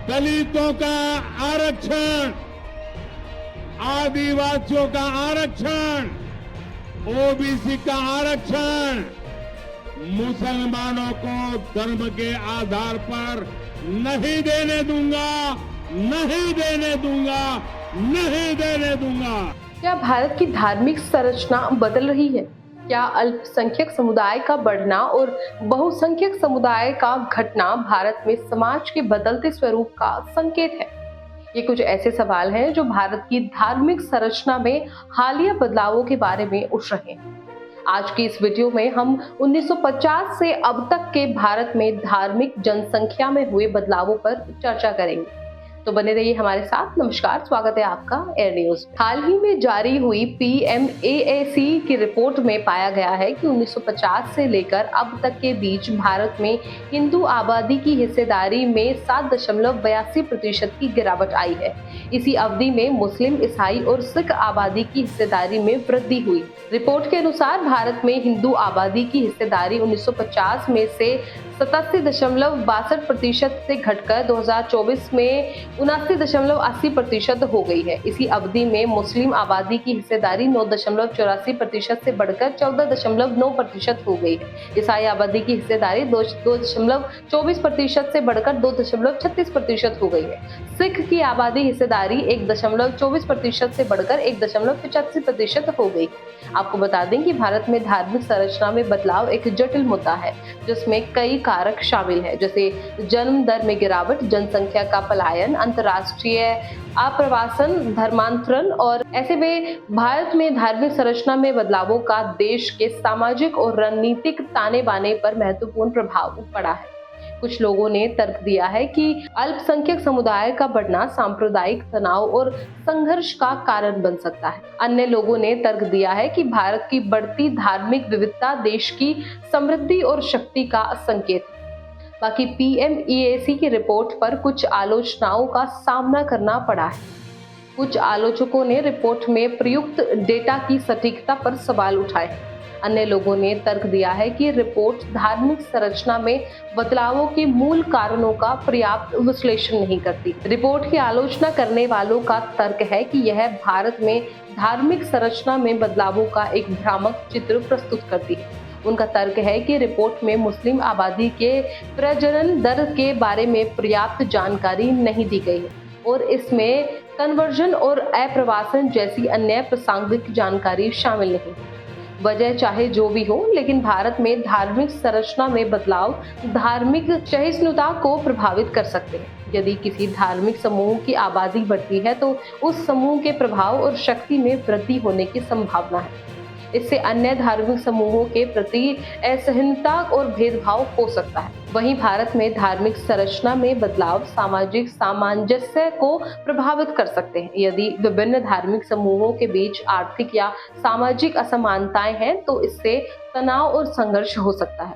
दलितों का आरक्षण, आदिवासियों का आरक्षण, ओबीसी का आरक्षण, मुसलमानों को धर्म के आधार पर नहीं देने दूंगा, नहीं देने दूंगा, नहीं देने दूंगा। क्या भारत की धार्मिक संरचना बदल रही है? क्या अल्पसंख्यक समुदाय का बढ़ना और बहुसंख्यक समुदाय का घटना भारत में समाज के बदलते स्वरूप का संकेत है? ये कुछ ऐसे सवाल हैं जो भारत की धार्मिक संरचना में हालिया बदलावों के बारे में उठ रहे हैं। आज की इस वीडियो में हम 1950 से अब तक के भारत में धार्मिक जनसंख्या में हुए बदलावों पर चर्चा करेंगे। तो बने रहिए हमारे साथ। नमस्कार, स्वागत है आपका एयर न्यूज। हाल ही में जारी हुई PMAAC की रिपोर्ट में पाया गया है कि 1950 से लेकर अब तक के बीच भारत में हिंदू आबादी की हिस्सेदारी में 7.82% की गिरावट आई है। इसी अवधि में मुस्लिम, ईसाई और सिख आबादी की हिस्सेदारी में वृद्धि हुई। रिपोर्ट के अनुसार भारत में हिंदू आबादी की हिस्सेदारी 1950 में से 87.62% से घटकर 2024 में 79.80% हो गई है। इसी अवधि में मुस्लिम आबादी की हिस्सेदारी 9.84% से बढ़कर 14.9% हो गई है। ईसाई आबादी की हिस्सेदारी 2.24% से बढ़कर 2.36% हो गई है। सिख की आबादी हिस्सेदारी 1.24% से बढ़कर 1.85% हो गई। आपको बता दें कि भारत में धार्मिक संरचना में बदलाव एक जटिल मुद्दा है, जिसमें कई कारक शामिल हैं, जैसे जन्म दर में गिरावट, जनसंख्या का पलायन, अंतर्राष्ट्रीय आप्रवासन, धर्मांतरण। और ऐसे में भारत में धार्मिक संरचना में बदलावों का देश के सामाजिक और रणनीतिक ताने बाने पर महत्वपूर्ण प्रभाव पड़ा है। कुछ लोगों ने तर्क दिया है कि अल्पसंख्यक समुदाय का बढ़ना सांप्रदायिक तनाव और संघर्ष का कारण बन सकता है। अन्य लोगों ने तर्क दिया है कि भारत की बढ़ती धार्मिक विविधता देश की समृद्धि और शक्ति का संकेत है। बाकी PMAAC की रिपोर्ट पर कुछ आलोचनाओं का सामना करना पड़ा है। कुछ आलोचकों ने रिपोर्ट में प्रयुक्त डेटा की सटीकता पर सवाल उठाए। अन्य लोगों ने तर्क दिया है कि रिपोर्ट धार्मिक संरचना में बदलावों के मूल कारणों का पर्याप्त विश्लेषण नहीं करती। रिपोर्ट की आलोचना करने वालों का तर्क है कि यह भारत में धार्मिक संरचना में बदलावों का एक भ्रामक चित्र प्रस्तुत करती है। उनका तर्क है कि रिपोर्ट में मुस्लिम आबादी के प्रजनन दर के बारे में पर्याप्त जानकारी नहीं दी गई है और इसमें कन्वर्जन और अप्रवासन जैसी अन्य प्रासंगिक जानकारी शामिल नहीं है। वजह चाहे जो भी हो, लेकिन भारत में धार्मिक संरचना में बदलाव धार्मिक सहिष्णुता को प्रभावित कर सकते हैं। यदि किसी धार्मिक समूह की आबादी बढ़ती है तो उस समूह के प्रभाव और शक्ति में वृद्धि होने की संभावना है। इससे अन्य धार्मिक समूहों के प्रति असहिष्णुता और भेदभाव हो सकता है। वहीं भारत में धार्मिक संरचना में बदलाव सामाजिक सामंजस्य को प्रभावित कर सकते हैं। यदि विभिन्न धार्मिक समूहों के बीच आर्थिक या सामाजिक असमानताएं हैं तो इससे तनाव और संघर्ष हो सकता है।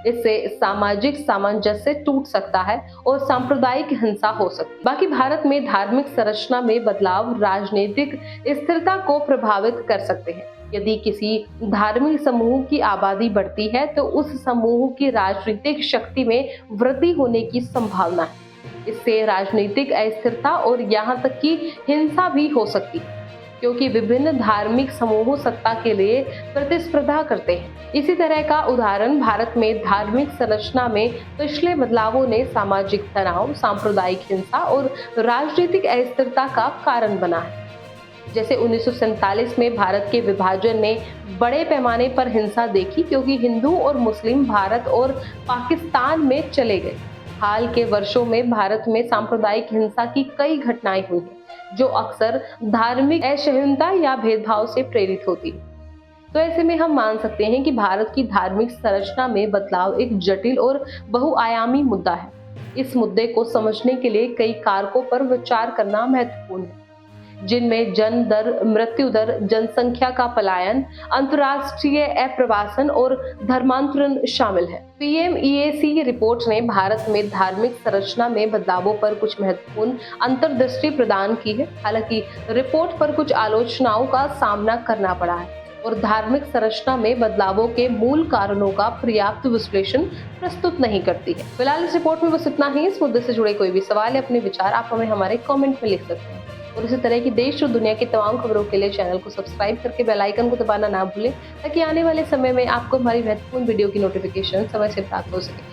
इससे सामाजिक सामंजस्य टूट सकता है और सांप्रदायिक हिंसा हो सकती है। बाकी भारत में धार्मिक संरचना में बदलाव राजनीतिक स्थिरता को प्रभावित कर सकते हैं। यदि किसी धार्मिक समूह की आबादी बढ़ती है तो उस समूह की राजनीतिक शक्ति में वृद्धि होने की संभावना है। इससे राजनीतिक अस्थिरता और यहाँ तक कि हिंसा भी हो सकती है, क्योंकि विभिन्न धार्मिक समूह सत्ता के लिए प्रतिस्पर्धा करते हैं। इसी तरह का उदाहरण भारत में धार्मिक संरचना में पिछले बदलावों ने सामाजिक तनाव, सांप्रदायिक हिंसा और राजनीतिक अस्थिरता का कारण बना है। जैसे 1947 में भारत के विभाजन ने बड़े पैमाने पर हिंसा देखी, क्योंकि हिंदू और मुस्लिम भारत और पाकिस्तान में चले गए। हाल के वर्षों में भारत में सांप्रदायिक हिंसा की कई घटनाएं हुई हैं, जो अक्सर धार्मिक असहिष्णुता या भेदभाव से प्रेरित होती है। तो ऐसे में हम मान सकते हैं कि भारत की धार्मिक संरचना में बदलाव एक जटिल और बहुआयामी मुद्दा है। इस मुद्दे को समझने के लिए कई कारकों पर विचार करना महत्वपूर्ण है, जिनमें जन्म दर, मृत्यु दर, जनसंख्या का पलायन, अंतर्राष्ट्रीय अप्रवासन और धर्मांतरण शामिल है। PMAAC रिपोर्ट ने भारत में धार्मिक संरचना में बदलावों पर कुछ महत्वपूर्ण अंतर्दृष्टि प्रदान की है। हालांकि रिपोर्ट पर कुछ आलोचनाओं का सामना करना पड़ा है। और धार्मिक संरचना में बदलावों के मूल कारणों का पर्याप्त विश्लेषण प्रस्तुत नहीं करती है। फिलहाल इस रिपोर्ट में बस इतना ही। इस मुद्दे से जुड़े कोई भी सवाल या अपने विचार आप हमें हमारे कमेंट में लिख सकते हैं। और इसी तरह की देश और दुनिया की तमाम खबरों के लिए चैनल को सब्सक्राइब करके बेल आइकन को दबाना ना भूलें, ताकि आने वाले समय में आपको हमारी महत्वपूर्ण वीडियो की नोटिफिकेशन समय से प्राप्त हो सके।